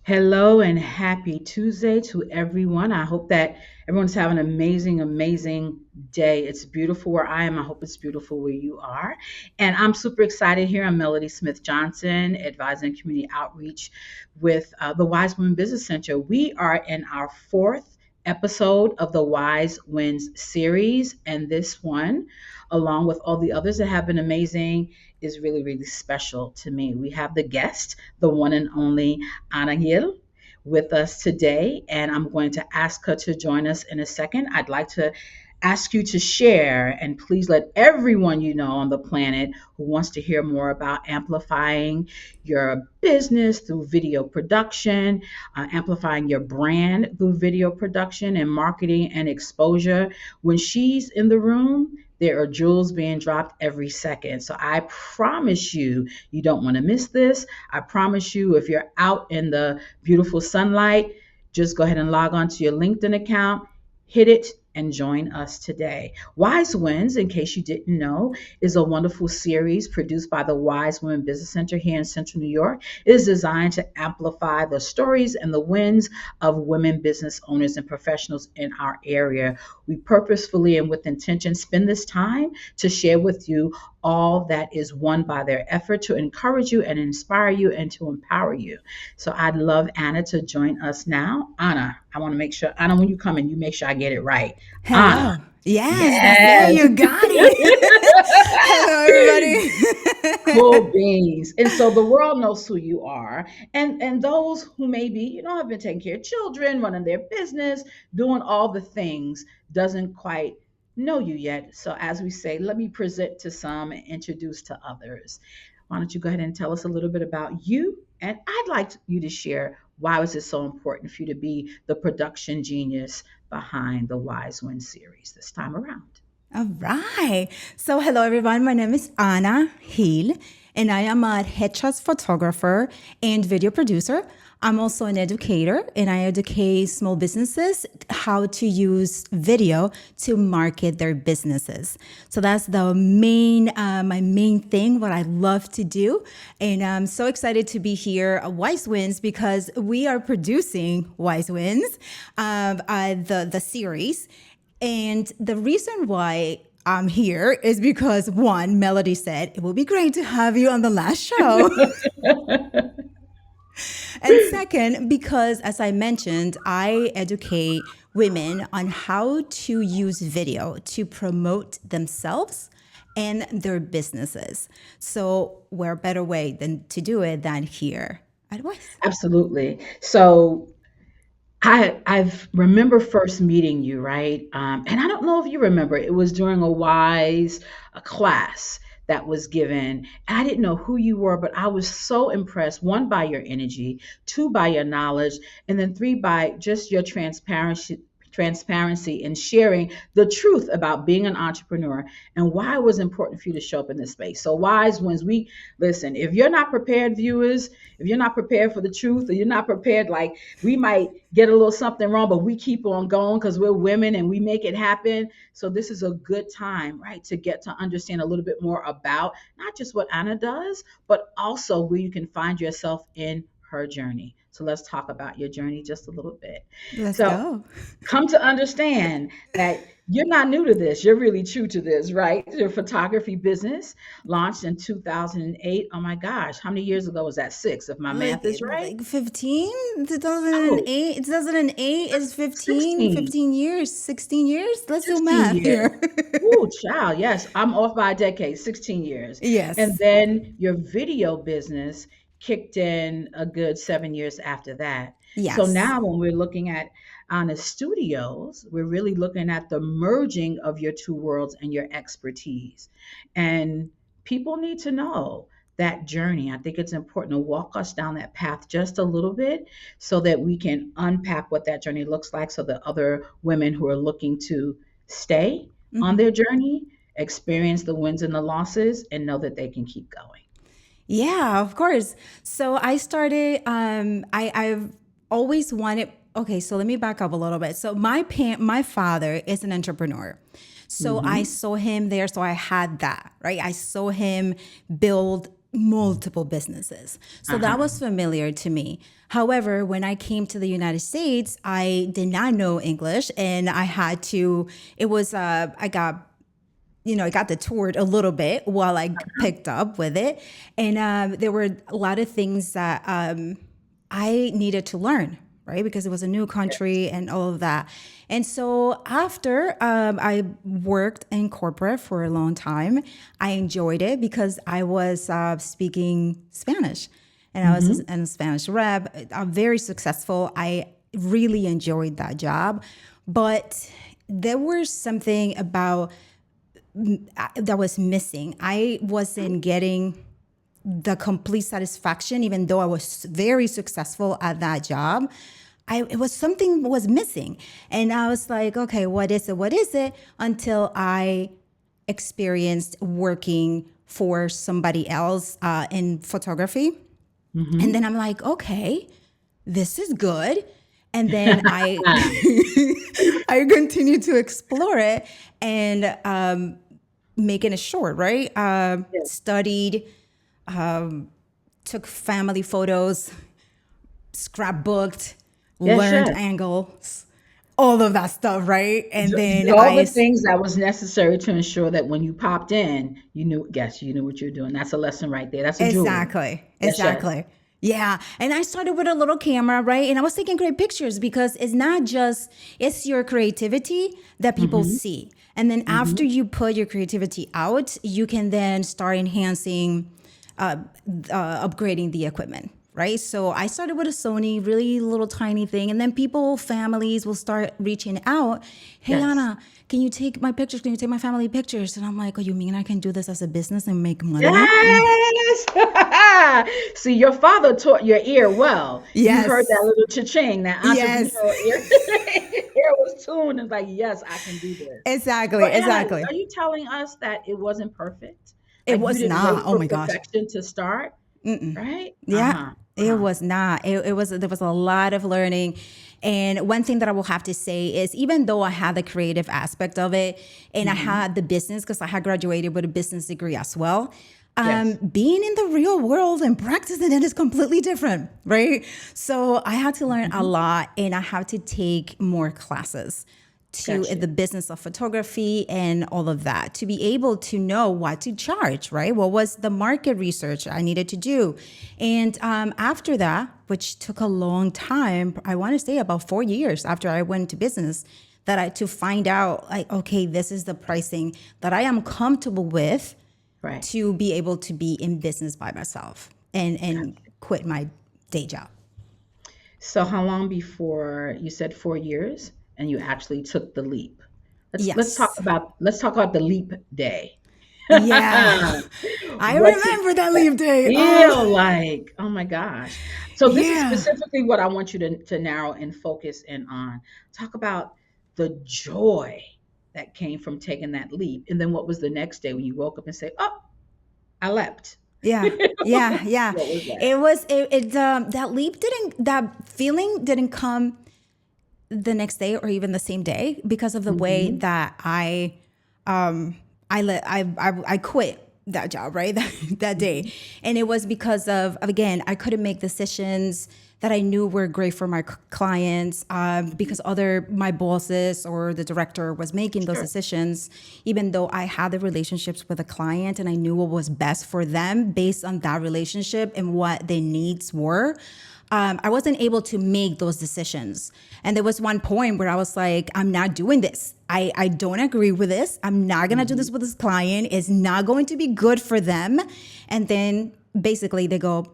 Hello and happy Tuesday to everyone. I hope that everyone's having an amazing, amazing day. It's beautiful where I am. I hope it's beautiful where you are. And I'm super excited here. I'm Melody Smith Johnson, advising community outreach with the Wise Women Business Center. We are in our fourth episode of the Wise Wins series. And this one, along with all the others that have been amazing, is really, really special to me. We have the guest, the one and only Anna Hill with us today, and I'm going to ask her to join us in a second. I'd like to ask you to share and please let everyone you know on the planet who wants to hear more about amplifying your business through video production, amplifying your brand through video production and marketing and exposure. When she's in the room, there are jewels being dropped every second. So I promise you, you don't want to miss this. I promise you, if you're out in the beautiful sunlight, just go ahead and log on to your LinkedIn account, hit it, and join us today. Wise Wins, in case you didn't know, is a wonderful series produced by the Wise Women Business Center here in Central New York. It is designed to amplify the stories and the wins of women business owners and professionals in our area. We purposefully and with intention spend this time to share with you all that is won by their effort to encourage you and inspire you and to empower you. So I'd love Anna to join us now. Anna, I want to make sure, Anna, when you come in, you make sure I get it right. Anna. Hello. Yes, that's it. Yes. You got it. Hello, everybody. Cool beans. And so the world knows who you are. And those who maybe, have been taking care of children, running their business, doing all the things, doesn't quite know you yet. So as we say, let me present to some and introduce to others. Why don't you go ahead and tell us a little bit about you? And I'd like you to share why was it so important for you to be the production genius behind the Wise Win series this time around? All right. So, hello, everyone. My name is Anna Hill, and I am a headshot photographer and video producer. I'm also an educator, and I educate small businesses how to use video to market their businesses. So that's my main thing, what I love to do. And I'm so excited to be here at Wise Wins because we are producing Wise Wins, the series. And the reason why I'm here is because one, Melody said it will be great to have you on the last show. And second, because as I mentioned, I educate women on how to use video to promote themselves and their businesses. So, where better way than to do it than here at Wise? Absolutely. So I've remember first meeting you, right? And I don't know if you remember. It was during a class that was given, and I didn't know who you were, but I was so impressed. One, by your energy, two, by your knowledge, and then three, by just your transparency and sharing the truth about being an entrepreneur and why it was important for you to show up in this space. So wise ones, we listen, if you're not prepared, viewers, if you're not prepared for the truth, or you're not prepared, like, we might get a little something wrong, but we keep on going because we're women and we make it happen. So this is a good time, right, to get to understand a little bit more about not just what Anna does, but also where you can find yourself in her journey. So let's talk about your journey just a little bit. Let's So go. come to understand that you're not new to this. You're really true to this, right? Your photography business launched in 2008. Oh my gosh, how many years ago was that? Six, if my Like math is right. like 15, Oh, 2008. 2008 is 15, 16, 15 years, 16 years. Let's do 16 math years. here. Ooh, child, yes, I'm off by a decade, 16 years. And Yes. then your video business kicked in a good 7 years after that. So Yes. now when we're looking at Honest Studios, we're really looking at the merging of your two worlds and your expertise. And people need to know that journey. I think it's important to walk us down that path just a little bit so that we can unpack what that journey looks like so that other women who are looking to stay on Mhm. their journey experience the wins and the losses and know that they can keep going. Yeah, of course. So I started, I've always wanted, okay, so let me back up a little bit. So my father is an entrepreneur. So I Hmm. saw him there. So I had that, right? I saw him build multiple businesses. So that Uh-huh. was familiar to me. However, when I came to the United States, I did not know English and I had to, it was, I got, I got detoured a little bit while I picked up with it. And there were a lot of things that I needed to learn, right? Because it was a new country and all of that. And so after I worked in corporate for a long time, I enjoyed it because I was speaking Spanish and I was Mm-hmm. in a Spanish rep. I'm very successful. I really enjoyed that job. But there was something about that was missing. I wasn't getting the complete satisfaction, even though I was very successful at that job. It was something was missing, and I was like, okay, what is it? What is it? Until I experienced working for somebody else in photography, and then Mm-hmm. I'm like, okay, this is good. And then I I continued to explore it and making it short, right? Yes. Studied, took family photos, scrapbooked, Yes, learned yes. angles, all of that stuff, right? And You then did all the things that was necessary to ensure that when you popped in, you knew, yes, you knew what you're doing. That's a lesson right there. That's a jewel. exactly, Yes, yes. exactly. Yeah. And I started with a little camera, right? And I was taking great pictures because it's not just, it's your creativity that people Mm-hmm. see. And then after Mm-hmm. you put your creativity out, you can then start enhancing upgrading the equipment, right? So I started with a Sony, really little tiny thing, and then people, families will start reaching out. Hey, Yes. Anna, can you take my pictures? Can you take my family pictures? And I'm like, oh, you mean I can do this as a business and make money? Yes. See, your father taught your ear well. You heard that Yes, little cha-ching, that yes, entrepreneurial ear. Ear was tuned and like, yes, I can do this. So, exactly, Anna, exactly. are you telling us that it wasn't perfect? It Like you was didn't not. wait Oh for my gosh. perfection to start, right? Yeah, Uh-huh. it Uh-huh. was not. It was there was a lot of learning. And one thing that I will have to say is even though I had the creative aspect of it and I Hmm. had the business because I had graduated with a business degree as well, Yes. being in the real world and practicing it is completely different, right? So I had to learn a Hmm. lot and I had to take more classes to Got you. the business of photography and all of that to be able to know what to charge, right? What was the market research I needed to do? And after that, which took a long time, I want to say about 4 years after I went to business, that I to find out like, okay, this is the pricing that I am comfortable with Right. to be able to be in business by myself and Got you. quit my day job. So how long before you said 4 years and you actually took the leap? Yes. Let's talk about the leap day. Yeah. I What's it remember that leave day. feel Oh, like? Oh my gosh. So this is yeah. specifically what I want you to narrow and focus in on. Talk about the joy that came from taking that leap. And then what was the next day when you woke up and say, oh, I leapt? Yeah. Yeah. Yeah. What was that? It was, that leap didn't, that feeling didn't come the next day or even the same day because of the way Hmm. that I quit that job, right? That day. Hmm. And it was because of, again, I couldn't make decisions that I knew were great for my clients because my bosses or the director was making those Sure. decisions, even though I had the relationships with the client and I knew what was best for them based on that relationship and what their needs were. I wasn't able to make those decisions. And there was one point where I was like, I'm not doing this. I don't agree with this. I'm not going to do Hmm. this with this client. It's not going to be good for them. And then basically they go,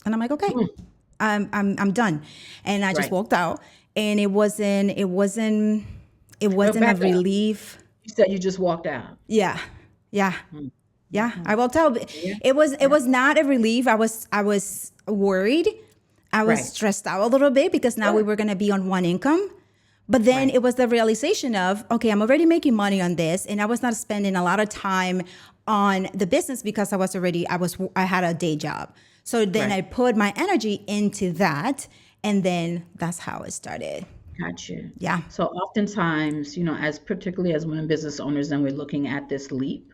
and I'm like, okay, I'm done. And I just Right. walked out and it But wasn't a back up. relief. You said you just walked out. Yeah. Yeah. Mm. Yeah, Mhm. I will tell. Yeah. It Yeah. was not a relief. I was worried. I was Right. stressed out a little bit because now we Sure. were going to be on one income. But then Right. it was the realization of, okay, I'm already making money on this and I was not spending a lot of time on the business because I had a day job. So then Right. I put my energy into that and then that's how it started. Got you. Yeah. So oftentimes, as particularly as women business owners, and we're looking at this leap,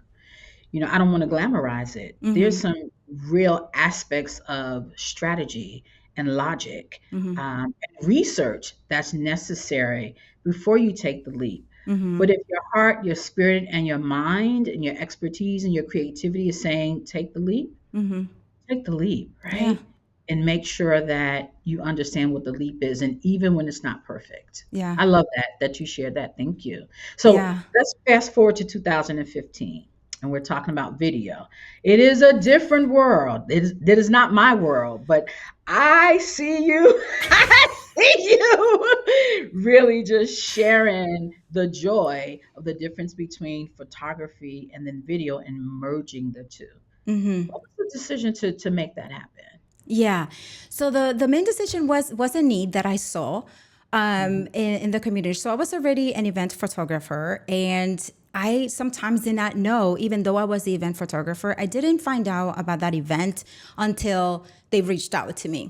I don't want to glamorize it. There's Mm-hmm. some real aspects of strategy and logic, Mm-hmm. and research that's necessary before you take the leap. Mm-hmm. But if your heart, your spirit, and your mind, and your expertise and your creativity is saying, Mm-hmm. take the leap, Yeah. right? And make sure that you understand what the leap is, and even when it's not perfect. Yeah. I love that you shared that. Thank you. So Yeah. let's fast forward to 2015, and we're talking about video. It is a different world. That is not my world, but I see you. I see you really just sharing the joy of the difference between photography and then video and merging the two. Mm-hmm. What was the decision to make that happen? Yeah. So the main decision was a need that I saw Mhm. in the community. So I was already an event photographer, and I sometimes did not know, even though I was the event photographer, I didn't find out about that event until they reached out to me.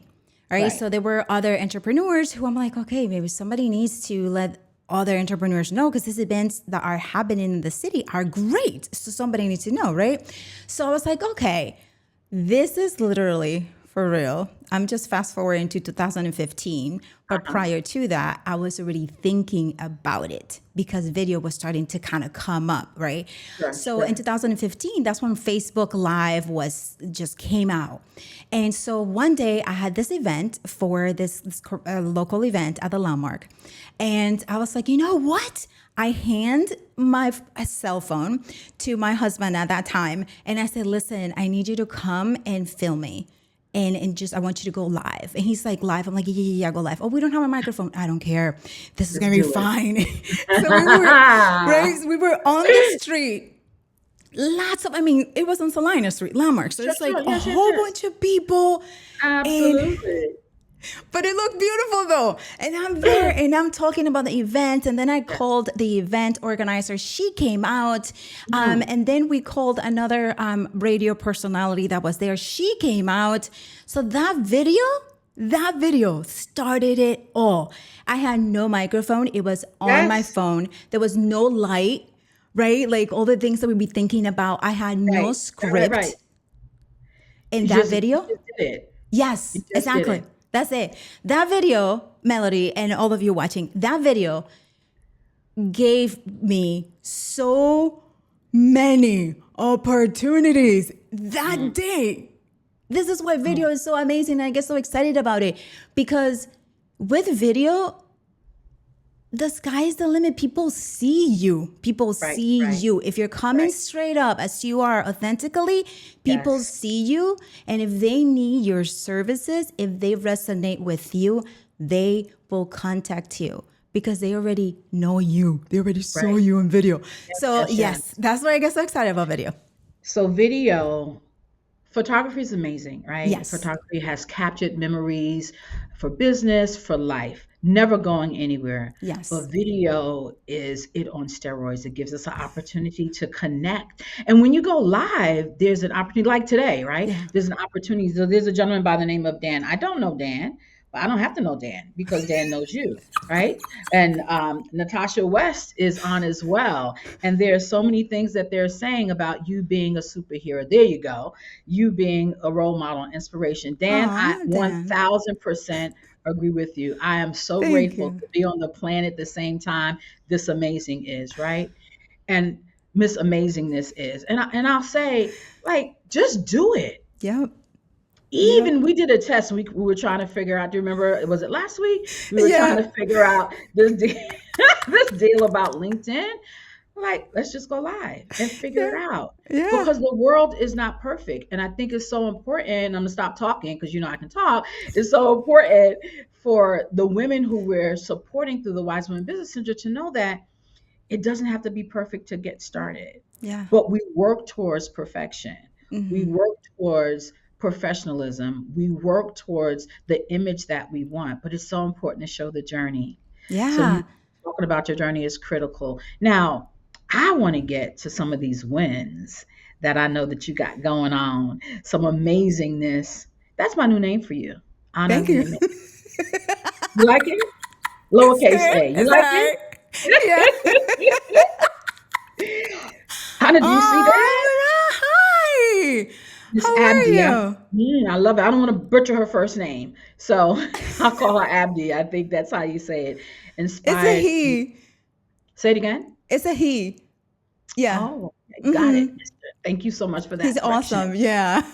All right. Right. So there were other entrepreneurs who I'm like, okay, maybe somebody needs to let other entrepreneurs know, because these events that are happening in the city are great. So somebody needs to know, right? So I was like, okay, this is literally for real. I'm just fast forwarding to 2015. But Uh-huh. prior to that, I was already thinking about it because video was starting to kind of come up, right? Sure, So in sure. 2015, that's when Facebook Live was just came out. And so one day I had this event for this local event at the Landmark. And I was like, you know what? I hand my cell phone to my husband at that time, and I said, "Listen, I need you to come and film me, and just I want you to go live." And he's like, "Live?" I'm like, "Yeah, go live." "Oh, we don't have a microphone." "I don't care. This is Let's gonna be do it. fine." So we were right. We were on the street. Lots of, I mean, it was on Salina Street, Landmark. So Sure, it's like sure. a Yes, yes, whole yes. bunch of people, and Absolutely. but it looked beautiful though. And I'm there and I'm talking about the event. And then I Yes. called the event organizer. She came out. Mhm. And then we called another radio personality that was there. She came out. So that video started it all. I had no microphone. It was on my Yes. phone. There was no light, right? Like all the things that we'd be thinking about. I had no Right. Right, right, right. script in You that just you video. just did it. You Yes, just did exactly. it. That's it. That video, Melody, and all of you watching, that video gave me so many opportunities that Mhm. day. This is why Come video on. is so amazing. I get so excited about it because with video, the sky is the limit. People see you. People Right, see right, you. If you're coming right. straight up as you are authentically, people Yes. see you. And if they need your services, if they resonate with you, they will contact you because they already know you. They already saw Right. you in video. Yes, So, yes, yes, yes. that's why I get so excited about video. So video photography is amazing, right? Yes, Photography has captured memories for business, for life, never going anywhere. yes. But video is it on steroids. It gives us an opportunity to connect. And when you go live, there's an opportunity like today, right? Yeah. There's an opportunity. So there's a gentleman by the name of Dan. I don't know Dan, but I don't have to know Dan because Dan knows you, right? And Natasha West is on as well. And there's so many things that they're saying about you being a superhero. There you go, you being a role model and inspiration. Dan, I Oh, Dan. 1000% agree with you. I am so Thank grateful you. to be on the planet the same time this amazing is, right? And Miss Amazingness is. And I'll say, like, just do it. Yep. Yep. Even we did a test. We were trying to figure out. Do you remember? Was it last week? We were trying Yeah. to figure out this deal, this deal about LinkedIn. Like, let's just go live and figure it Yeah. out Yeah. because the world is not perfect. And I think it's so important. I'm gonna stop talking because I can talk. It's so important for the women who we're supporting through the Wise Women Business Center to know that it doesn't have to be perfect to get started, Yeah. but we work towards perfection. We Hmm. work towards professionalism. We work towards the image that we want, but it's so important to show the journey. So you Yeah. talking about your journey is critical. Now, I want to get to some of these wins that I know that you got going on. Some amazingness. That's my new name for you. Anna Thank the you. Amazing. You like it? It's Lowercase fair. a. You It's all like right. it? Yeah. Hannah, do you see that? Oh, Hi. Miss How are Abdi. you? I love it. I don't want to butcher her first name, so I'll call her Abdi. I think that's how you say it. It's a Inspired. he. Say it again. It's a he. Yeah. Oh, got it. Mm-hmm. Thank you so much for He's that correction. awesome. Yeah.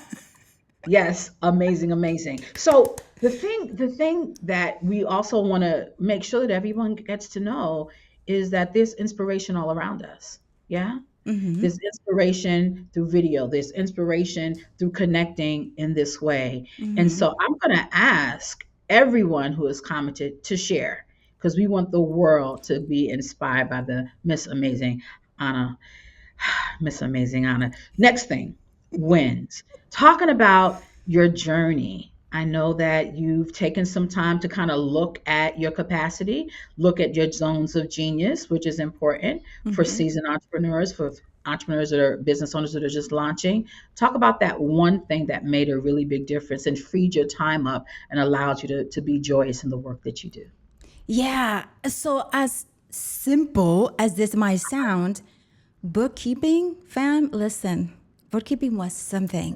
Yes, amazing, amazing. So the thing that we also want to make sure that everyone gets to know is that there's inspiration all around us. Yeah. Mm-hmm. There's inspiration through video, there's inspiration through connecting in this way. And Mm-hmm. so I'm going to ask everyone who has commented to share because we want the world to be inspired by the Miss Amazing Anna. Miss Amazing Anna. Next thing, wins. Talking about your journey. I know that you've taken some time to kind of look at your capacity, look at your zones of genius, which is important for Mm-hmm. seasoned entrepreneurs, for entrepreneurs that are business owners that are just launching. Talk about that one thing that made a really big difference and freed your time up and allowed you to be joyous in the work that you do. Yeah. So as simple as this might sound, bookkeeping, fam, listen, bookkeeping was something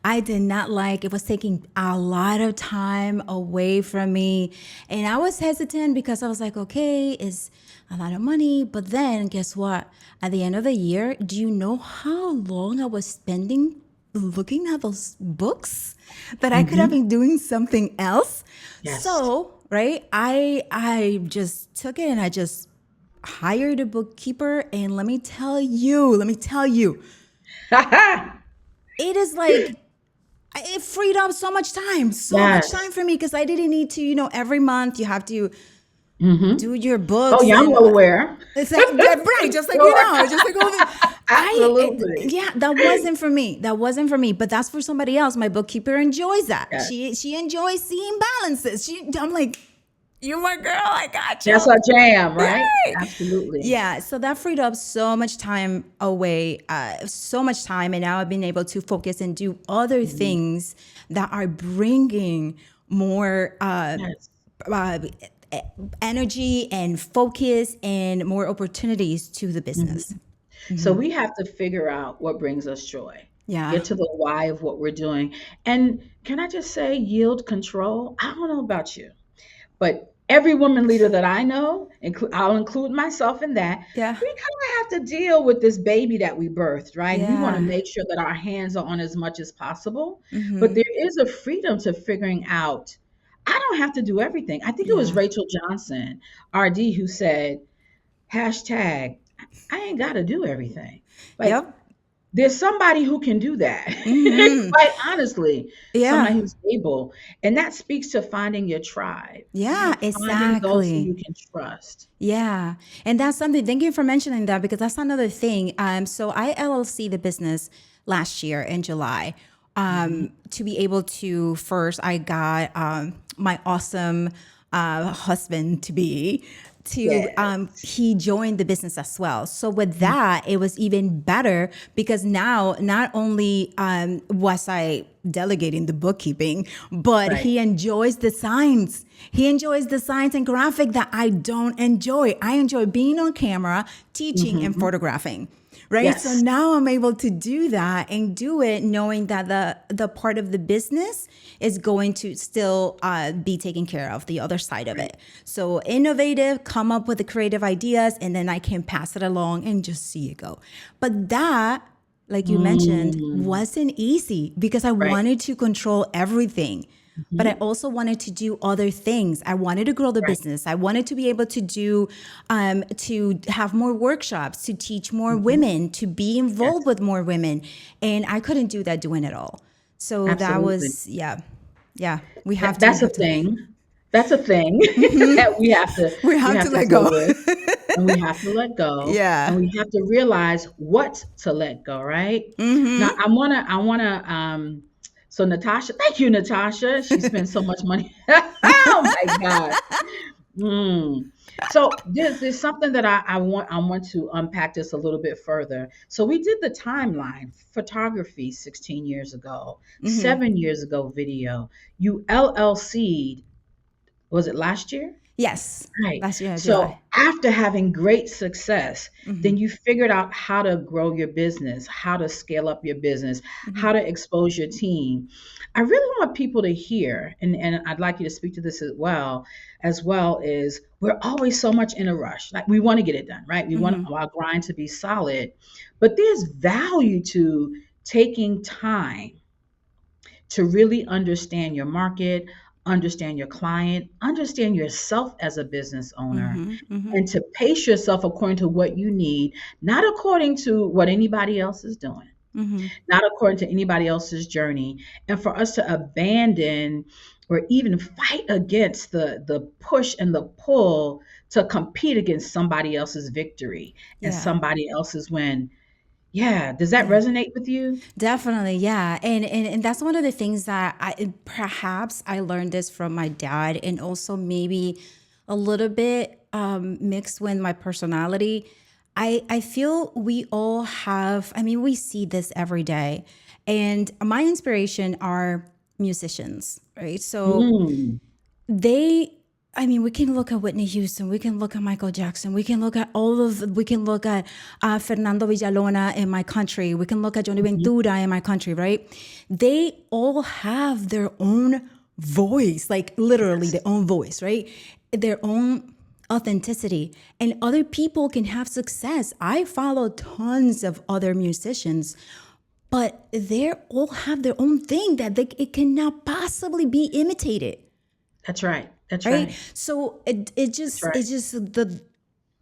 I did not like. It was taking a lot of time away from me. And I was hesitant because I was like, okay, it's a lot of money. But then guess what? At the end of the year, do you know how long I was spending looking at those books that I could have Hmm. been doing something else? Yes. So, right, I just took it and I just hired a bookkeeper, and let me tell you, it is like it freed up so much time Yes. for me because I didn't need to, every month you have to Hmm. do your Oh, books yeah, I'm and well aware. it's like, yeah, right, just like Sure. just like all the Absolutely. yeah, that wasn't for me. That wasn't for me. But that's for somebody else. My bookkeeper enjoys that. Yes. She enjoys seeing balances. I'm like, you my girl, I got That's you. our jam, right? Right. Absolutely. Yeah, so that freed up so much time away, so much time, and now I've been able to focus and do other Mhm. things that are bringing more Yes. uh, energy and focus and more opportunities to the Mhm. business. So Hmm. we have to figure out what brings us joy. Yeah. Get to the why of what we're doing. And can I just say, yield control? I don't know about you, but every woman leader that I know, I'll include myself in that, Yeah. we kind of have to deal with this baby that we birthed, right? And we want to Yeah. make sure that our hands are on as much as possible. But Hmm. there is a freedom to figuring out, I don't have to do everything. I think it was Yeah. Rachel Johnson, RD, who said, hashtag, I ain't got to do everything. Like, Yep. there's somebody who can do that. Hmm. Quite honestly, somebody Yeah. who's able. And that speaks to finding your tribe, Yeah, right? Finding those who exactly. you can trust. Yeah. And that's something, thank you for mentioning that because that's another thing. So I LLC the business last year in July. Mhm. To be able to first, I got my awesome husband to be to Yes. he joined the business as well. So with Mhm. that, it was even better because now not only was I delegating the bookkeeping, but Right. he enjoys the signs. He enjoys the science and graphic that I don't enjoy. I enjoy being on camera, teaching and Hmm. photographing. Right. So Yes. now I'm able to do that and do it knowing that the part of the business is going to still be taken care of, the other side of Right. it. So innovative, come up with the creative ideas, and then I can pass it along and just see it go. But that, like you mentioned, Mm. wasn't easy because I Right. wanted to control everything. But I Hmm. also wanted to do other things. I wanted to grow the Right. business. I wanted to be able to have more workshops, to teach more Hmm. women, to be involved Yes. with more women. And I couldn't do that doing it all. So that Absolutely. was, yeah, yeah. We have That, to, we that's a have to, thing. That's a thing that we we have have to to let deal go. with. And we have to let go, and Yeah. we have to realize what to let go, right? Now Mm-hmm. so Natasha, thank you, Natasha. She spends so much money. Oh my God. Mm. So there's something that I want to unpack this a little bit further. So we did the timeline, photography 16 years ago, Mm-hmm. 7 years ago, video. You LLC'd, was it last year? Yes. Right. Last year, So July. after having great success, Hmm. then you figured out how to grow your business, how to scale up your business, Hmm. how to expose your team. I really want people to hear, and I'd like you to speak to this as well, is we're always so much in a rush. Like we want to get it done, right? We want Hmm. our grind to be solid, but there's value to taking time to really understand your market, understand your client, understand yourself as a business owner, Hmm. Hmm. and to pace yourself according to what you need, not according to what anybody else is doing, Hmm. not according to anybody else's journey. And for us to abandon or even fight against the push and the pull to compete against somebody else's victory and Yeah. somebody else's win. Yeah, does that Yeah. resonate with you? Definitely, yeah, and that's one of the things that I perhaps I learned this from my dad, and also maybe a little bit mixed with my personality. I feel we all have. I mean, we see this every day, and my inspiration are musicians, right? So Mm. they, I mean, we can look at Whitney Houston, we can look at Michael Jackson, we can look at we can look at Fernando Villalona in my country, we can look at Johnny Mhm. Ventura in my country, right? They all have their own voice, like literally Yes. their own voice, right? Their own authenticity, and other people can have success. I follow tons of other musicians, but they all have their own thing that it cannot possibly be imitated, That's right. That's right? right. So That's right. it's just the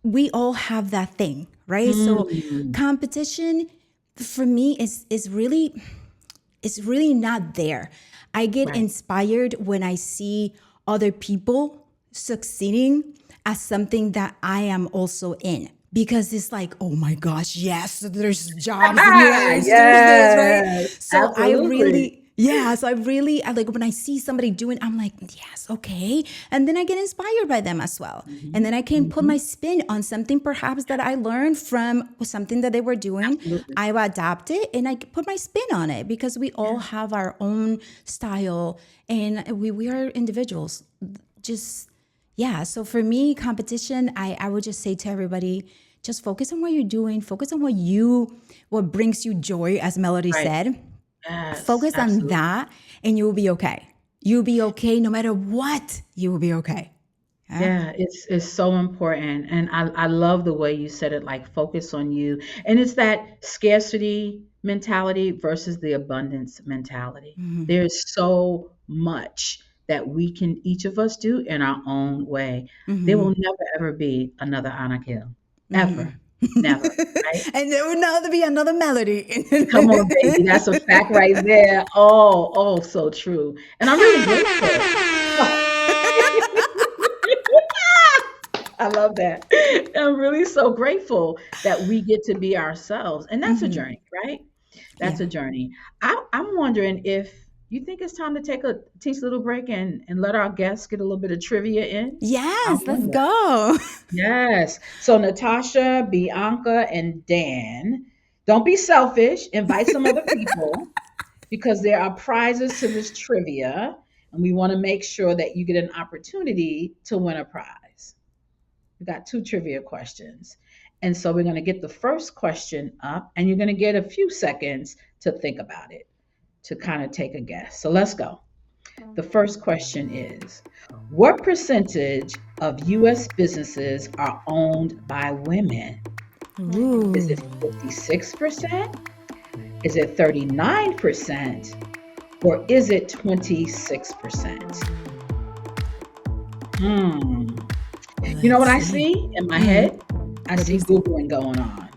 we all have that thing, right? So Mm. competition for me is really not there. I get Right. inspired when I see other people succeeding at something that I am also in. Because it's like, oh my gosh, yes, there's jobs, yes, there's this, right? Yes, So I absolutely. really, yeah, so I like when I see somebody doing, I'm like, yes, okay. And then I get inspired by them as well. And Mhm. then I can put my Mhm. spin on something perhaps that I learned from something that they were doing. Absolutely. I adapt it and I put my spin on it because we all Yeah. have our own style and we are individuals. Just, yeah. So for me, competition, I would just say to everybody, just focus on what you're doing, focus on what brings you joy, as Melody Right. said. Yes, Focus on absolutely. that and you'll be okay. You'll be okay no matter what, you will be okay. Yeah. Yeah, it's so important. And I love the way you said it, like focus on you. And it's that scarcity mentality versus the abundance mentality. Hmm. There's so much that we can each of us do in our own way. There Hmm. will never ever be another Anna Hill. Hmm. Ever. Never. Right? And there would not be another Melody. Come on, baby. That's a fact right there. Oh, oh, so true. And I'm really grateful. Oh, I love that. I'm really so grateful that we get to be ourselves. And that's a Hmm. journey, right? That's Yeah. a journey. I'm wondering if you think it's time to take a teach little break and let our guests get a little bit of trivia in. I Yes, let's wonder. go. Yes. So Natasha, Bianca, and Dan, don't be selfish. Invite some other people because there are prizes to this trivia, and we want to make sure that you get an opportunity to win a prize. We got two trivia questions. And so we're going to get the first question up, and you're going to get a few seconds to think about it, to kind of take a guess. So let's go. The first question is: what percentage of US businesses are owned by women? Is Ooh. it 56%? Is it 39%? Or is it 26%? Hmm. You know what Let's I see. see in my Hmm. head? I What do you see see? Googling going on.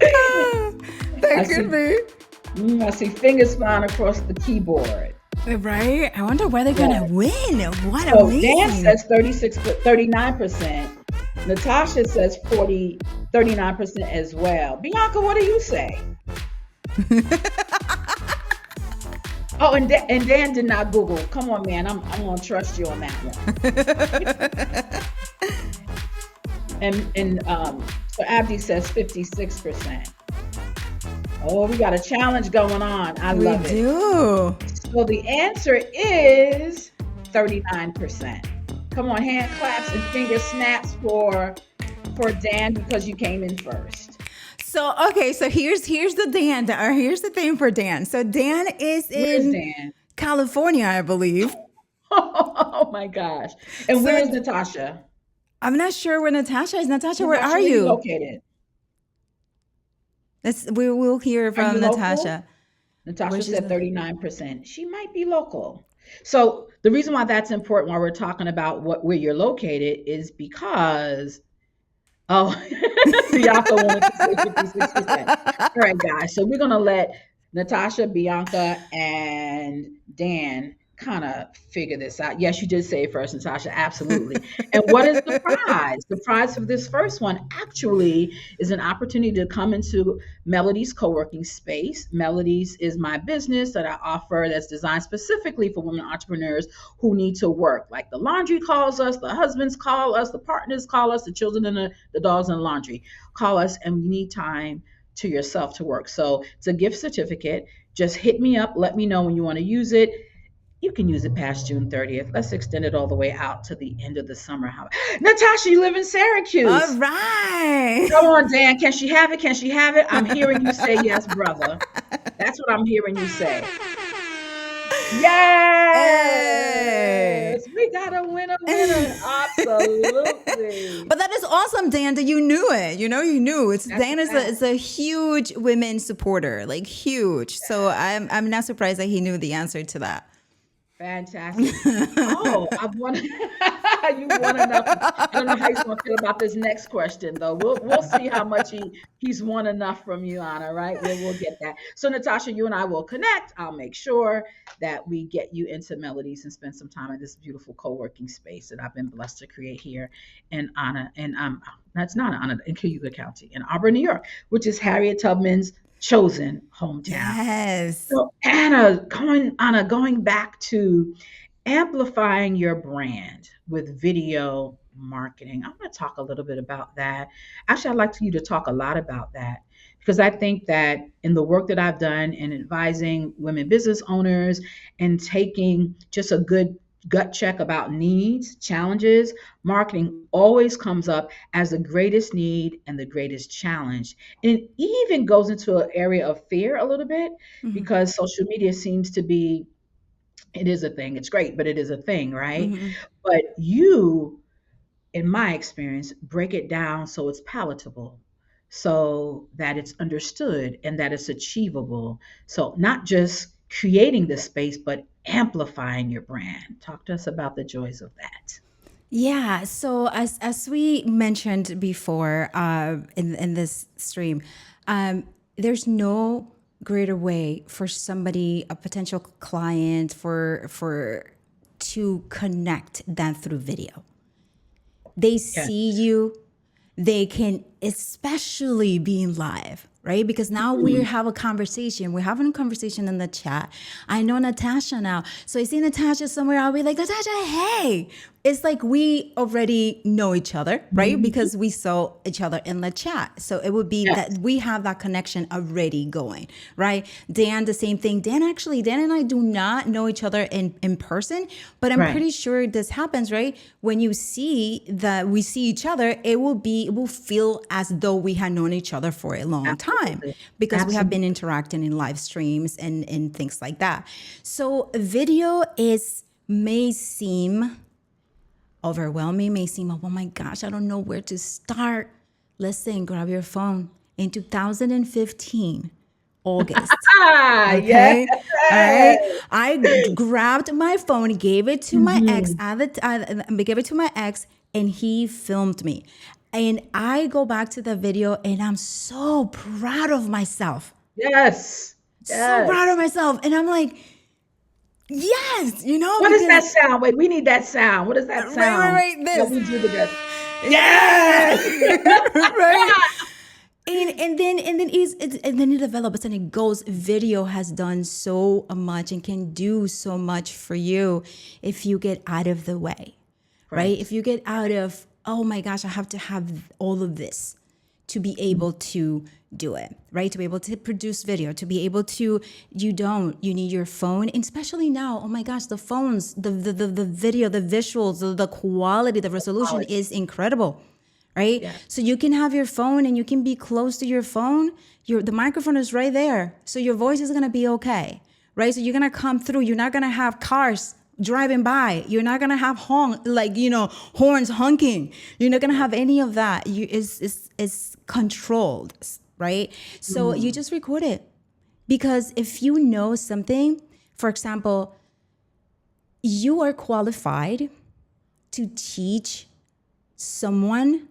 I That could see, be. I see fingers flying across the keyboard. Right? I wonder where they're gonna Yeah. win. What So Dan amazing. says 39%. Natasha says 39% as well. Bianca, what do you say? Oh, and Dan did not Google. Come on, man. I'm gonna trust you on that one. And so Abdi says 56%. Oh, we got a challenge going on. I We love it. do. So the answer is 39%. Come on, hand claps and finger snaps for Dan because you came in first. So okay, so here's the Dan, or here's the thing for Dan. So Dan is Where's in Dan? California, I believe. Oh my gosh. And So where is Natasha? I'm not sure where Natasha is. Natasha, where Natasha, are where you you? located? We will hear Are you from local? Natasha. Where Natasha she's said 39%. She might be local. So the reason why that's important while we're talking about where you're located is because oh, Bianca wanted to say 56%. All right, guys. So we're gonna let Natasha, Bianca, and Dan kind of figure this out. Yes, you did say it first, Natasha. Absolutely. And what is the prize? The prize for this first one actually is an opportunity to come into Melody's co-working space. Melody's is my business that I offer that's designed specifically for women entrepreneurs who need to work. Like the laundry calls us, the husbands call us, the partners call us, the children and the dogs in the laundry call us, and you need time to yourself to work. So it's a gift certificate. Just hit me up. Let me know when you want to use it. You can use it past June 30th. Let's extend it all the way out to the end of the summer. How Natasha, you live in all Syracuse. right. Come on, Dan. Can she have it? Can she have it? I'm hearing you say yes, brother. That's what I'm hearing you say. Hey. Yes, we got a winner, winner. Absolutely. But that is awesome, Dan, that you knew it. You knew it's That's a Dan fact. is a huge women supporter, like huge. So I'm not surprised that he knew the answer to that. Fantastic. Oh, I've won. You won enough. I don't know how he's going to feel about this next question, though. We'll see how much he's won enough from you, Anna. Right? We'll get that. So, Natasha, you and I will connect. I'll make sure that we get you into Melodies and spend some time in this beautiful co-working space that I've been blessed to create here in Anna and that's not Anna in Cayuga County in Auburn, New York, which is Harriet Tubman's chosen hometown. Yes. So Anna, going back to amplifying your brand with video marketing, I'm going to talk a little bit about that. Actually, I'd like you to talk a lot about that because I think that in the work that I've done in advising women business owners and taking just a good gut check about needs, challenges, marketing always comes up as the greatest need and the greatest challenge. And it even goes into an area of fear a little bit Hmm. because social media seems to be, it is a thing. It's great, but it is a thing, right? Hmm. But you, in my experience, break it down so it's palatable, so that it's understood and that it's achievable. So not just creating the space, but amplifying your brand. Talk to us about the joys of that. Yeah. So as we mentioned before in this stream, there's no greater way for somebody, a potential client, for to connect than through video. They see Yes. you, they can especially being live, right? Because now we Mm, have a conversation. We're having a conversation in the chat. I know Natasha now. So I see Natasha somewhere. I'll be like, Natasha, hey. It's like we already know each other, right? mhm. Because we saw each other in the chat. So it would be that Yes. we have that connection already going, right? Dan, the same thing. Dan and I do not know each other in person, but I'm Right. pretty sure this happens, right? When you see that we see each other, it will feel as though we had known each other for a long time Absolutely. because we have been Absolutely. interacting in live streams and things like that. So video is may seem overwhelming, may seem, oh my gosh, I don't know where to start. Listen, grab your phone. In 2015, August, Yes. okay, all right, I grabbed my phone, gave it to my ex Mhm. at the gave it to my ex, and he filmed me. And I go back to the video, and I'm so proud of myself, Yes. so proud of Yes. myself, and I'm like, yes, What is that because sound? Wait, we need that sound. What is that sound right, that this, we do together? yeah, Yes. right. And then it develops and it goes. Video has done so much and can do so much for you if you get out of the way, right? Right. If you get out of, oh my gosh, I have to have all of this to be able to do it, right? To be able to produce video, to be able to, you need your phone. And especially now, oh my gosh, the phones, the video, the visuals, the quality, the resolution Quality. is incredible, right? Yeah. So you can have your phone and you can be close to your phone. The microphone is right there. So your voice is going to be okay, right? So you're going to come through. You're not going to have cars driving by. You're not going to have horns honking. You're not going to have any of that. It's controlled, right? So you just record it. Because if you know something, for example, you are qualified to teach someone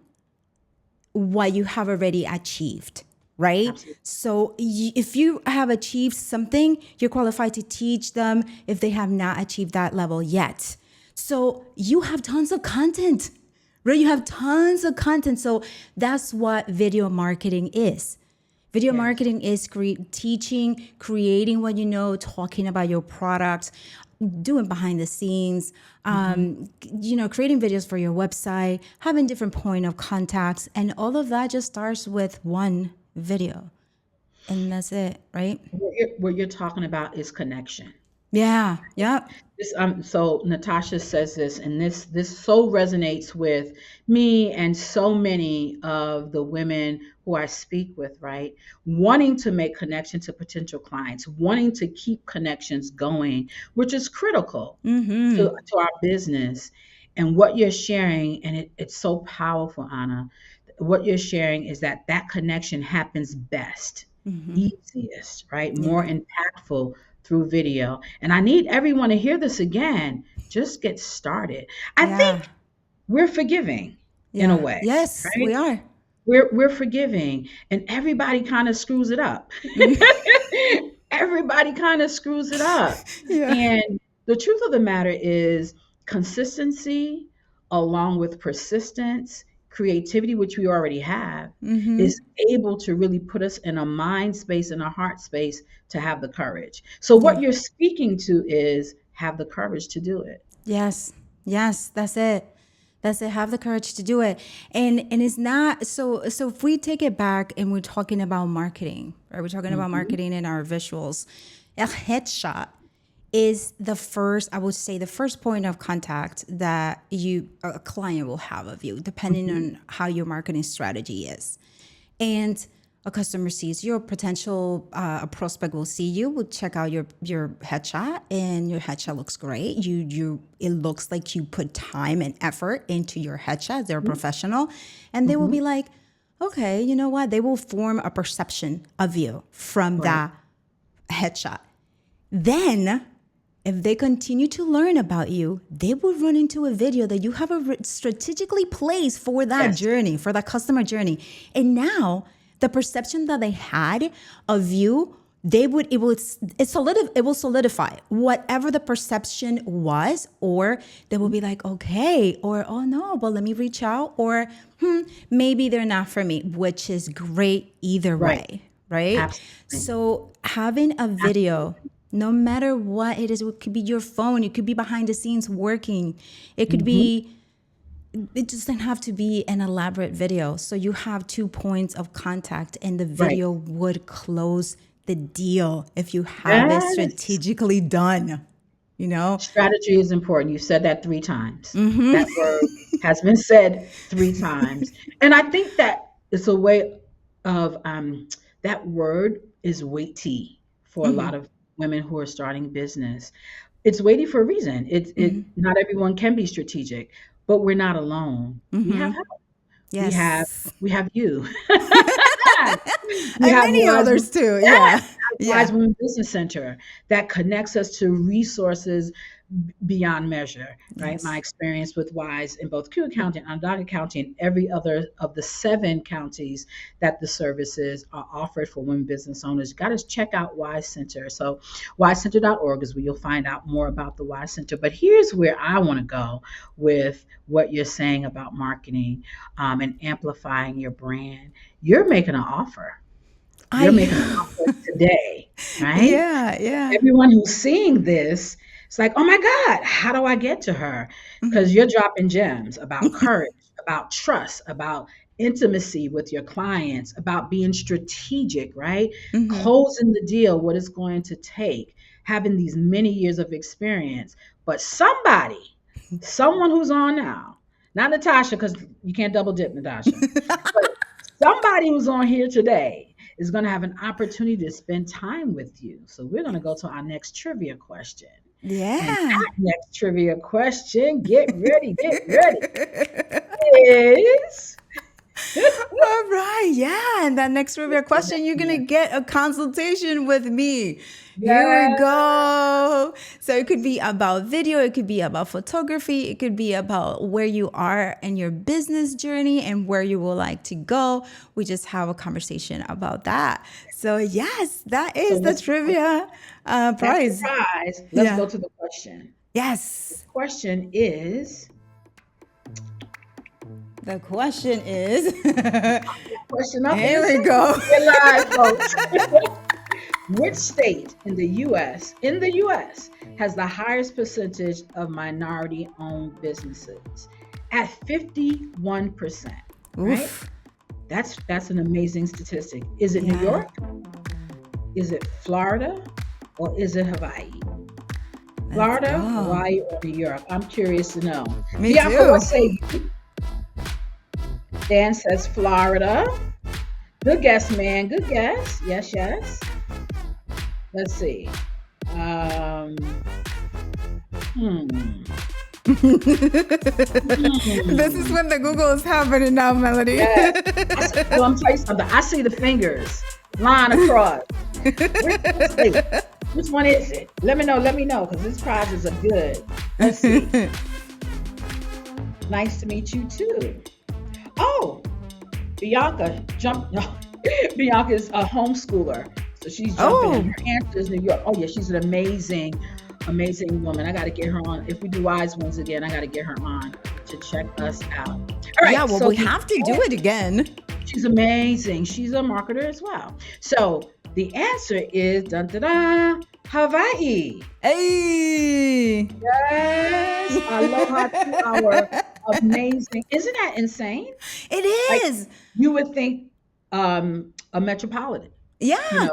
what you have already achieved, right? Absolutely. So if you have achieved something, you're qualified to teach them if they have not achieved that level yet. So you have tons of content, right? You have tons of content. So that's what video marketing is. Video marketing is teaching, creating what you know, talking about your product, doing behind the scenes, creating videos for your website, having different point of contacts, and all of that just starts with one video. And that's it, right? What you're talking about is connection. Yeah. Yep. So Natasha says this, and this so resonates with me and so many of the women who I speak with, right? Wanting to make connection to potential clients, wanting to keep connections going, which is critical to our business. And what you're sharing, and it's so powerful, Anna, what you're sharing is that connection happens best, easiest, right? More impactful through video. And I need everyone to hear this again. Just get started. I Yeah. think we're forgiving in a Yeah. way, Yes, right? we are. We're forgiving, and everybody kind of screws it up. Everybody kind of screws it up. Yeah. And the truth of the matter is consistency along with persistence, creativity, which we already have, is able to really put us in a mind space and a heart space to have the courage. So what Yeah. you're speaking to is have the courage to do it. Yes. Yes, that's it. That's it. Have the courage to do it. And it's not so if we take it back and we're talking about marketing, right? We're talking about Mhm. marketing in our visuals. A headshot is the first, I would say, the first point of contact that a client will have of you, depending Mhm. on how your marketing strategy is. And a customer sees you, a potential a prospect will see you, will check out your headshot, and your headshot looks great. It looks like you put time and effort into your headshot. They're a professional, and they will be Mhm. like, okay, you know what? They will form a perception of you from Right. that headshot. Then, if they continue to learn about you, they will run into a video that you have strategically placed for that Yes. journey, for that customer journey. And now, the perception that they had of you, it will solidify whatever the perception was, or they will be like, okay, or oh no, but let me reach out, or maybe they're not for me, which is great either Right. way, right? Absolutely. So having a video, no matter what it is, it could be your phone, it could be behind the scenes working, it could Mhm. be, it doesn't have to be an elaborate video. So you have 2 points of contact, and the Right. video would close the deal if you have it Yes. strategically done, you know? Strategy is important. You said that 3 times. That word has been said 3 times. And I think that it's a way of that word is weighty for a lot of women who are starting business. It's weighty for a reason. It not everyone can be strategic, but we're not alone. We have help. We have Yes. we have you. We And have many others too. Yeah. Wise Yeah. Women Business Center that connects us to resources beyond measure, right? My Yes. experience with Wise in both Q County and Onondaga County and every other of the 7 counties that the services are offered for women business owners. You got to check out Wise Center. So wisecenter.org is where you'll find out more about the Wise Center. But here's where I want to go with what you're saying about marketing and amplifying your brand. You're making an offer. You're making an I offer today, right? Yeah, yeah. Everyone who's seeing this, it's like, oh my God, how do I get to her? Because you're dropping gems about courage, about trust, about intimacy with your clients, about being strategic, right? Mm-hmm. Closing the deal, what it's going to take, having these many years of experience. But someone who's on now, not Natasha, because you can't double dip, Natasha, but somebody who's on here today is going to have an opportunity to spend time with you. So we're going to go to our next trivia question. And Yeah. that next trivia question, get ready, is All right. Yeah. And that next trivia question, you're going to get a consultation with me. Here we yeah. go. So it could be about video, it could be about photography, it could be about where you are in your business journey and where you would like to go. We just have a conversation about that. So, yes, that So is the trivia that's the prize. prize. Let's Yeah. go to the question. Yes. Question is The question is question up in here the we center. go. We're live, folks. Which state in the US has the highest percentage of minority-owned businesses? At 51%, right? Oof. That's an amazing statistic. Is it New Yeah. York? Is it Florida? Or is it Hawaii? Let's Florida, go. Hawaii, or New York? I'm curious to know. Me Bianca, too. what say you? Dan says Florida. Good guess, man. Good guess. Yes, yes. Let's see. Hmm. This is when the Google is happening now, Melody. Yes. Well, I'm telling you something. I see the fingers line across. Which one is it? Let me know, because these prizes are good. Let's see. Nice to meet you too. Oh, Bianca jumped. No, Bianca is a homeschooler, so she's jumping in. Her answer is New York. Oh yeah, she's an amazing woman. I got to get her on. If we do Wise Ones again, I got to get her on to check us out. All right. Yeah, well, so we have to do it again. She's amazing. She's a marketer as well. So the answer is dun, da, da, Hawaii. Hey. Yes, aloha to our amazing. Isn't that insane? It is. Like, you would think a metropolitan, Yeah.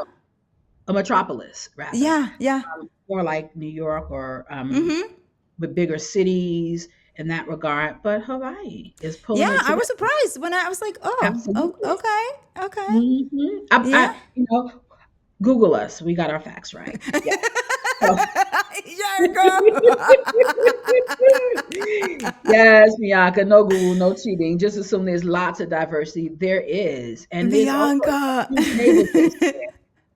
a metropolis rather. Yeah. Yeah. More like New York or Mm-hmm. with bigger cities in that regard. But Hawaii is pulling Yeah, it I together. was surprised when I was like, Absolutely. okay. Okay. Mhm. Yeah. Google us. We got our facts right. Yeah. So, Yeah, girl. yes, Bianca, no Google, no cheating. Just assume there's lots of diversity. There is. And there's also Bianca. huge neighborhoods there.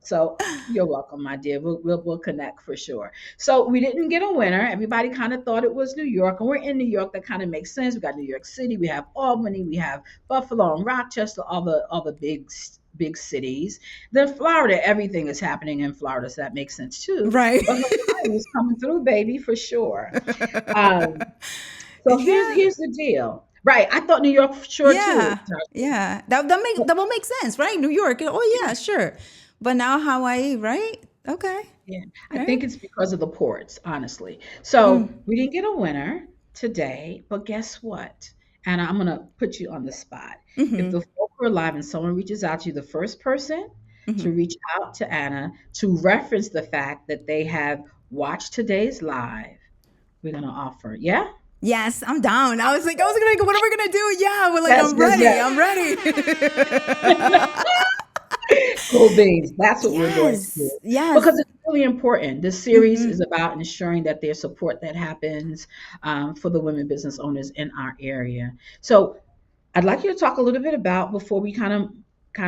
So you're welcome, my dear. We'll connect for sure. So we didn't get a winner. Everybody kind of thought it was New York, and we're in New York. That kind of makes sense. We got New York City, we have Albany, we have Buffalo and Rochester, all the big cities. Then Florida, everything is happening in Florida, so that makes sense too. Right. But Hawaii is coming through, baby, for sure. Um, so here's the deal. Right. I thought New York for sure Yeah. too. Yeah. That will make sense, right? New York. Oh yeah, sure. But now Hawaii, right? Okay. Yeah, I Right. think it's because of the ports, honestly. So we didn't get a winner today, but guess what? Anna, I'm gonna put you on the spot. If the folk are live and someone reaches out to you, the first person to reach out to Anna to reference the fact that they have watched today's live, we're gonna offer. Yeah? Yes, I'm down. I was like, what are we gonna do? Yeah, we're like, Yes, I'm yes, ready. yes. I'm ready. Cool beans. That's what we're going to Yes. do. Yes. Because it's really important. This series is about ensuring that there's support that happens for the women business owners in our area. So I'd like you to talk a little bit about, before we kind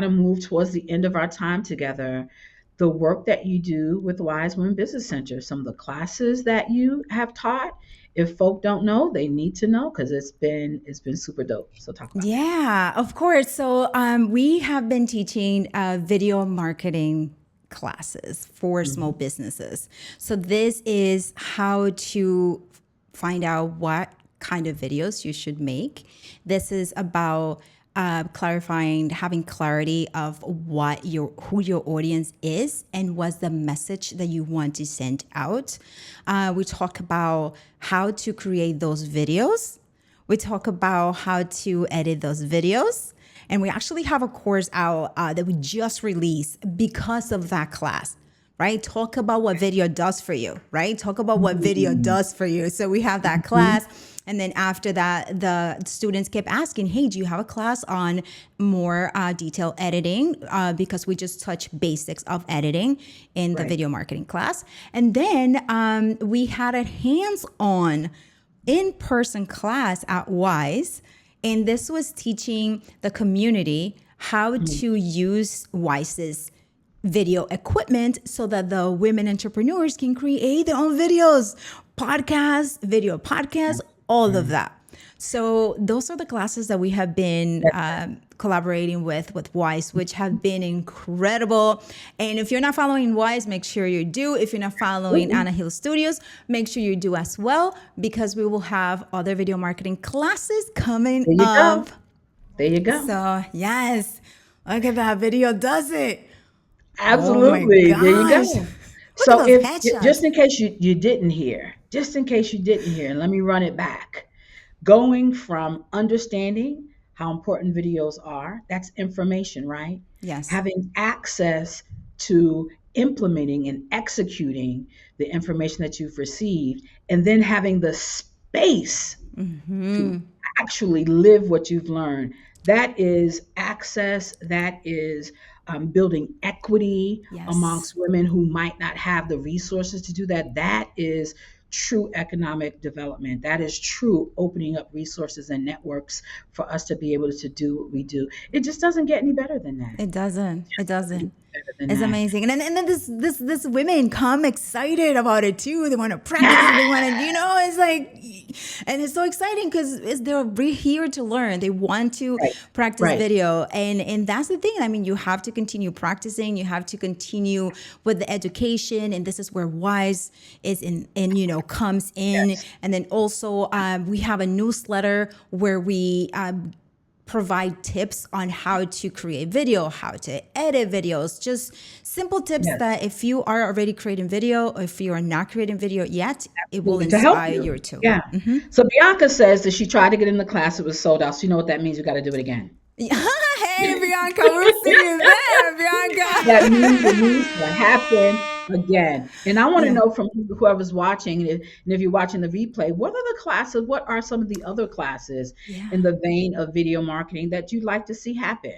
of move towards the end of our time together, the work that you do with Wise Women Business Center, some of the classes that you have taught. If folk don't know, they need to know, because it's been super dope. So talk about that. Yeah, of course. So we have been teaching video marketing classes for small businesses. So this is how to find out what kind of videos you should make. This is about clarifying, having clarity of who your audience is and what's the message that you want to send out. We talk about how to create those videos. We talk about how to edit those videos. And we actually have a course out that we just released because of that class, right? Talk about what video does for you, right? Talk about what video Mhm. does for you. So we have that Mhm. class. And then after that, the students kept asking, hey, do you have a class on more detailed editing? Because we just touched basics of editing in the Right. video marketing class. And then we had a hands on in person class at Wise. And this was teaching the community how Mhm. to use Wise's video equipment so that the women entrepreneurs can create their own videos, podcasts, video podcasts, all of Mhm. that. So those are the classes that we have been That's collaborating with Wise, which have been incredible. And if you're not following Wise, make sure you do. If you're not following absolutely. Anna Hill Studios, make sure you do as well, because we will have other video marketing classes coming There you up. go. There you go. So yes, look at that video does it. Oh my Absolutely. There you gosh. go. Look at So those if headshots. just in case you didn't hear, just in case you didn't hear, and let me run it back. Going from understanding how important videos are, that's information, right? Yes. Having access to implementing and executing the information that you've received, and then having the space to actually live what you've learned. That is access, that is building equity Yes. amongst women who might not have the resources to do that. That is true economic development. That is true opening up resources and networks for us to be able to do what we do. It just doesn't get any better than that. It doesn't. It Just doesn't get doesn't. better than It's that. amazing. And then this women come excited about it too. They want to practice it. Yeah. They want to, it's like, and it's so exciting because they're here to learn. They want to Right. practice Right. video. And that's the thing. I mean, you have to continue practicing. You have to continue with the education. And this is where Wise is comes in. Yes. And then also we have a newsletter where we provide tips on how to create video, how to edit videos, just simple tips Yes. that if you are already creating video or if you are not creating video yet, it will Absolutely. To help inspire you. you too. Yeah. So Bianca says that she tried to get in the class, it was sold out. So you know what that means? You got to do it again. Hey, Bianca, we'll see you there, That Bianca. means it needs to happen again. And I want to Yeah. know from whoever's watching, and if you're watching the replay, what are the classes? What are some of the other classes Yeah. in the vein of video marketing that you'd like to see happen?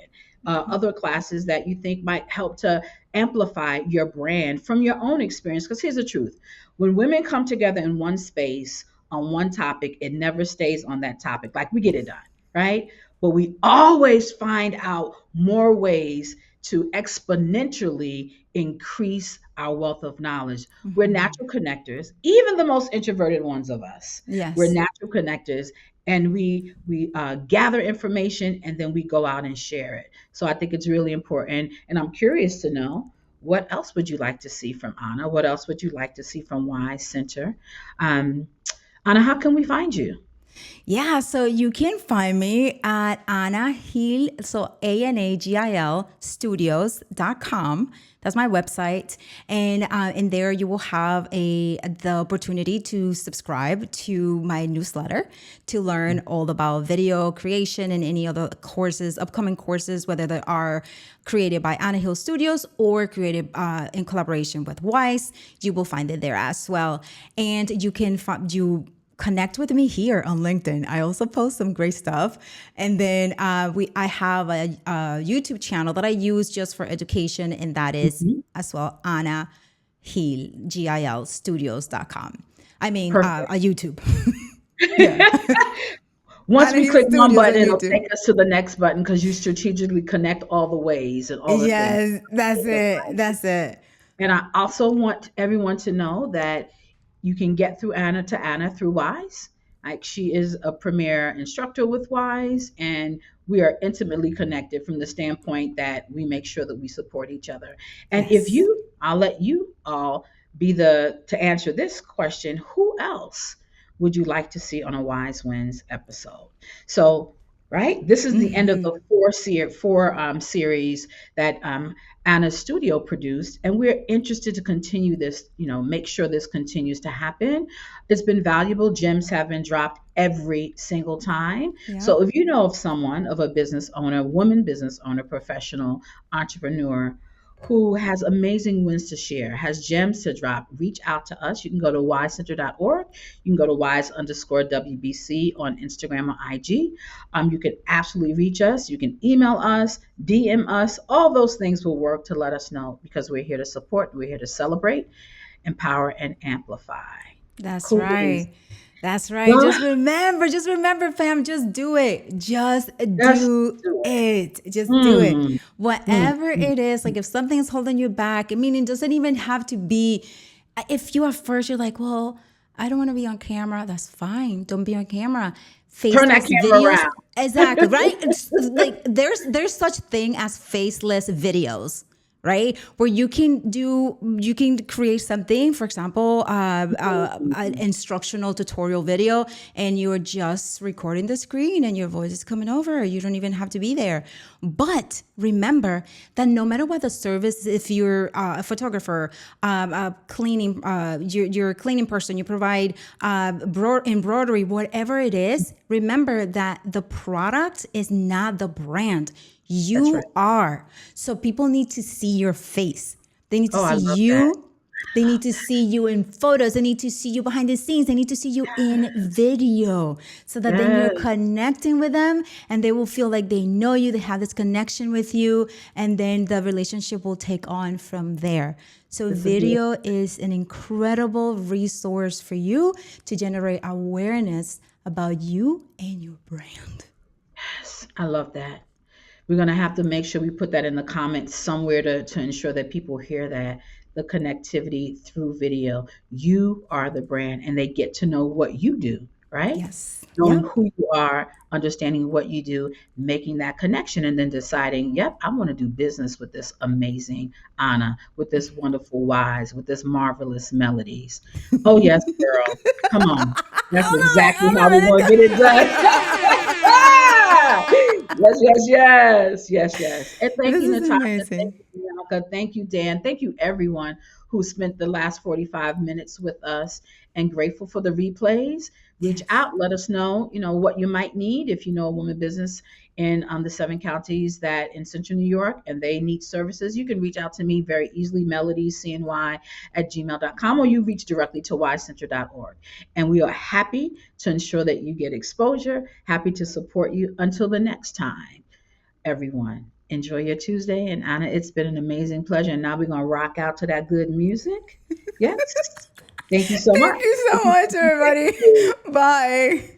Other classes that you think might help to amplify your brand from your own experience. Because here's the truth: when women come together in one space on one topic, it never stays on that topic. Like we get it done, right? But we always find out more ways to exponentially increase our wealth of knowledge. We're natural connectors, even the most introverted ones of us. We're Yes. natural connectors, and we gather information and then we go out and share it. So I think it's really important, and I'm curious to know what else would you like to see from Anna? What else would you like to see from Wise Center? Um, Anna, how can we find you? Yeah, so you can find me at Anna Hill, so ANAGIL studios.com. That's my website. And in there you will have the opportunity to subscribe to my newsletter to learn all about video creation and any other courses, upcoming courses, whether they are created by Anna Hill Studios or created in collaboration with Wise. You will find it there as well. And you can you connect with me here on LinkedIn. I also post some great stuff. And then I have a YouTube channel that I use just for education, and that is Mhm. as well Anna Hill, GIL Studios.com. I mean, Perfect. a YouTube. Yeah. Once Anna we Hill click one Studios on button, it'll YouTube. take us to the next button because you strategically connect all the ways and all the things. Yes, that's it. That's it. And I also want everyone to know that you can get through Anna to Anna through Wise. Like she is a premier instructor with Wise, and we are intimately connected from the standpoint that we make sure that we support each other. And if Yes. you, I'll let you all be the to answer this question: who else would you like to see on a Wise Wins episode? So right? This is the end of Hmm. the four series that Anna's studio produced, and we're interested to continue this. Make sure this continues to happen. It's been valuable. Gems have been dropped every single time. Yep. So if you know of someone, of a business owner, woman business owner, professional, entrepreneur, who has amazing wins to share, has gems to drop, reach out to us. You can go to wisecenter.org. You can go to wise underscore WBC on Instagram or IG. You can absolutely reach us. You can email us, DM us. All those things will work to let us know, because we're here to support, we're here to celebrate, empower, and amplify. That's Cool beans. right. That's right. Well, Just remember, fam, just do it. Just just do do it. it. Just do it. Mm, mm, Whatever mm, it is, like mm. if something is holding you back, I mean, it doesn't even have to be, if you at first you're like, well, I don't want to be on camera, that's fine. Don't be on camera. Turn that Faceless camera videos. around. Exactly, right? It's like there's such thing as faceless videos, right? Where you can create something, for example, an instructional tutorial video, and you're just recording the screen and your voice is coming over. You don't even have to be there. But remember that no matter what the service, if you're a photographer, a cleaning, you're a cleaning person, you provide embroidery, whatever it is, remember that the product is not the brand. That's right. You are. So people need to see your face. They need to Oh, I see love that. you. They need to see you in photos. They need to see you behind the scenes. They need to see you in video so that then you're Yes. connecting with them and they will feel like they know you. They have this connection with you. And then the relationship will take on from there. So, It's a beautiful. video is an incredible resource for you to generate awareness about you and your brand. Yes, I love that. We're going to have to make sure we put that in the comments somewhere to ensure that people hear that, the connectivity through video. You are the brand, and they get to know what you do, right? Yes. Knowing Yep. who you are, understanding what you do, making that connection, and then deciding, yep, I want to do business with this amazing Anna, with this wonderful Wise, with this marvelous Melodies. Oh, yes, girl. Come on. That's exactly how we're going to get it done. Yes, yes, yes, yes, yes. And thank This you, is Natasha. Thank amazing. you, Bianca. Thank you, Dan. Thank you, everyone who spent the last 45 minutes with us, and grateful for the replays. Reach Yes. out, let us know, what you might need. If you know a woman business in the 7 counties that in Central New York and they need services, you can reach out to me very easily, melodiescny@gmail.com, or you reach directly to yscenter.org. And we are happy to ensure that you get exposure, happy to support you. Until the next time, everyone, enjoy your Tuesday. And Anna, it's been an amazing pleasure. And now we're going to rock out to that good music. Yes. Thank you so Thank much. you so much, everybody. Bye.